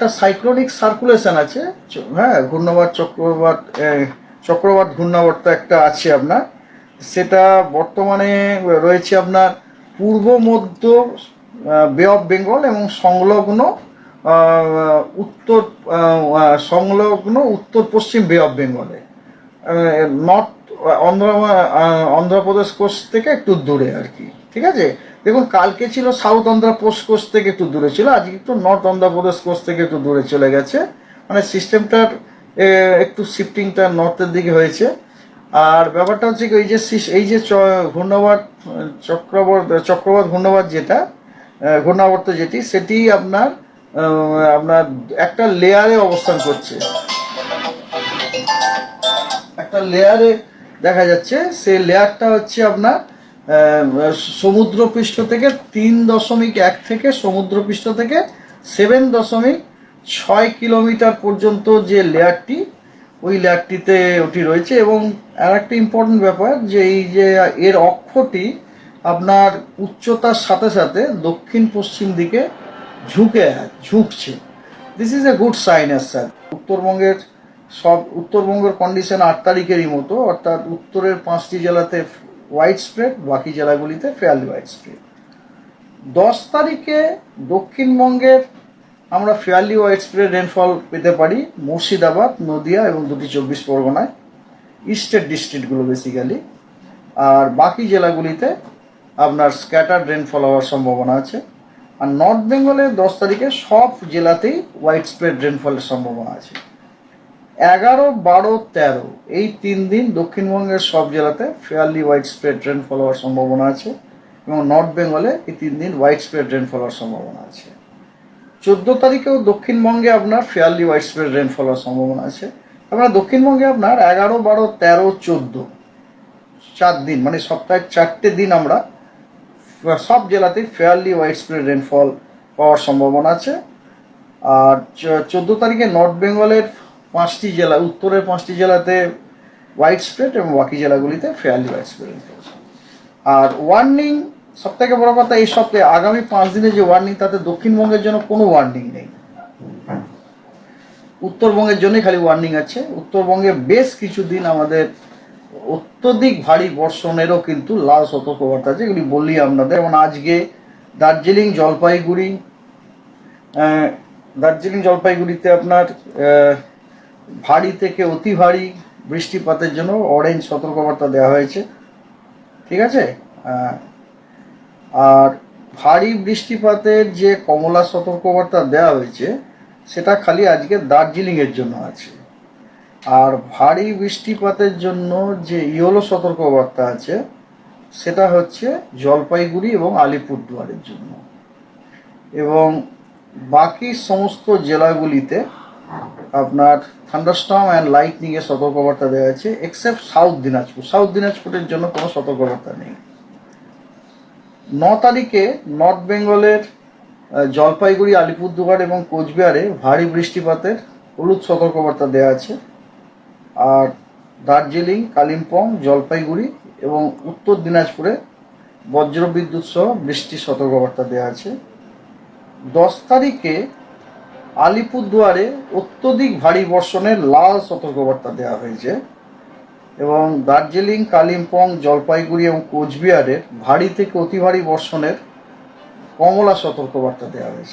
একটা cyclonic circulation আছে, হ্যাঁ, চক্রবাত ঘূর্ণাবর্ত একটা আছে আপনার, সেটা বর্তমানে রয়েছে আপনার পূর্ব মধ্য বে অফ বেঙ্গল এবং উত্তর উত্তর পশ্চিম বে অফ বেঙ্গলে, নর্থ অন্ধ্রপ্রদেশ কোস্ট থেকে একটু দূরে আর কি। ঠিক আছে, দেখুন কালকে ছিল সাউথ অন্ধ্রপ্রদেশ কোস্ট থেকে একটু দূরে ছিল, আজকে একটু নর্থ অন্ধ্রপ্রদেশ কোস্ট থেকে একটু দূরে চলে গেছে, মানে সিস্টেমটার একটু শিফটিংটা নর্থের দিকে হয়েছে। আর ব্যাপারটা হচ্ছে কি, এই যে ঘূর্ণাবর্ত চক্রবাত ঘূর্ণাবর্ত সেটি আপনার আপনার একটা লেয়ারে অবস্থান করছে, একটা লেয়ারে দেখা যাচ্ছে। সেই লেয়ারটা হচ্ছে আপনার সমুদ্রপৃষ্ঠ থেকে 3.1 থেকে সমুদ্রপৃষ্ঠ থেকে 7.6 কিলোমিটার পর্যন্ত যে লেয়ারটি, ওই লেয়ারটিতে ওটি রয়েছে। এবং আর একটা ইম্পর্টেন্ট ব্যাপার যে এই যে এর অক্ষটি আপনার উচ্চতার সাথে সাথে দক্ষিণ পশ্চিম দিকে ঝুঁকছে। This is a good sign as sir. উত্তরবঙ্গের কন্ডিশন 8 তারিখেরই মতো, অর্থাৎ উত্তরের 5টি জেলাতে হোয়াইট স্প্রেড, বাকি জেলাগুলিতে ফেয়ারলি হোয়াইট স্প্রেড। 10 তারিখে দক্ষিণবঙ্গের আমরা ফেয়ারলি হোয়াইট স্প্রেড রেনফল পেতে পারি মুর্শিদাবাদ, নদিয়া এবং 2টি 24 পরগনায়, ইস্টের ডিস্ট্রিক্টগুলো বেসিক্যালি। আর বাকি জেলাগুলিতে আপনার স্ক্যাটার্ড রেনফল হওয়ার সম্ভাবনা আছে। আর নর্থ বেঙ্গলে 10 তারিখে সব জেলাতেই হোয়াইট স্প্রেড রেনফলের সম্ভাবনা আছে। 11, 12, 13 এই 3 দিন দক্ষিণবঙ্গের সব জেলাতে ফেয়ারলি হোয়াইট স্প্রেড রেনফল হওয়ার সম্ভাবনা আছে, এবং নর্থ বেঙ্গলে এই 3 দিন হোয়াইট স্প্রেড রেনফল হওয়ার সম্ভাবনা আছে। 14 তারিখেও দক্ষিণবঙ্গে আপনার ফেয়ারলি হোয়াইট স্প্রেড রেনফল হওয়ার সম্ভাবনা আছে। আপনার দক্ষিণবঙ্গে আপনার 11, 12, 13, 14 4 দিন, মানে সপ্তাহে 4টে দিন আমরা সব জেলাতেই ফেয়ারলি হোয়াইট স্প্রেড রেনফল পাওয়ার সম্ভাবনা আছে। আর 14 তারিখে নর্থ বেঙ্গলের 5টি জেলা, উত্তরের 5টি জেলাতে হোয়াইট স্প্রেড এবং বাকি জেলাগুলিতে ফেয়ারলি হোয়াইট স্প্রেড রেনফল। আর ওয়ার্নিং, সব থেকে বড় কথা, এই সপ্তাহে আগামী 5 দিনে যে ওয়ার্নিং, তাতে দক্ষিণবঙ্গের জন্য কোনো ওয়ার্নিং নেই, উত্তরবঙ্গের জন্যই খালি ওয়ার্নিং আছে। উত্তরবঙ্গে বেশ কিছু দিন আমাদের অত্যধিক ভারী বর্ষণেরও কিন্তু লাল সতর্কবার্তা আছে, এগুলি বললি আপনাদের। যেমন আজকে দার্জিলিং জলপাইগুড়িতে আপনার ভারী থেকে অতি ভারী বৃষ্টিপাতের জন্য অরেঞ্জ সতর্কবার্তা দেওয়া হয়েছে। ঠিক আছে, আর ভারী বৃষ্টিপাতের যে কমলা সতর্কবার্তা দেওয়া হয়েছে সেটা খালি আজকে দার্জিলিংয়ের জন্য আছে। আর ভারী বৃষ্টিপাতের জন্য যে ইয়েলো সতর্কবার্তা আছে সেটা হচ্ছে জলপাইগুড়ি এবং আলিপুরদুয়ারের জন্য। এবং বাকি সমস্ত জেলাগুলিতে আপনার থান্ডারস্টর্ম অ্যান্ড লাইটনিং এর সতর্কবার্তা দেওয়া আছে, এক্সেপ্ট সাউথ দিনাজপুরের জন্য কোনো সতর্কবার্তা নেই। 9 তারিখে নর্থ বেঙ্গলের জলপাইগুড়ি, আলিপুরদুয়ার এবং কোচবিহারে ভারী বৃষ্টিপাতের হলুদ সতর্কবার্তা দেওয়া আছে। আর দার্জিলিং, কালিম্পং, জলপাইগুড়ি এবং উত্তর দিনাজপুরে বজ্রবিদ্যুৎ সহ বৃষ্টির সতর্কবার্তা দেওয়া আছে। 10 তারিখে আলিপুরদুয়ারে অত্যধিক ভারী বর্ষণের লাল সতর্কবার্তা দেওয়া হয়েছে, এবং দার্জিলিং, কালিম্পং, জলপাইগুড়ি এবং কোচবিহারের ভারী থেকে অতি ভারী বর্ষণের কমলা সতর্কবার্তা দেওয়া হয়েছে।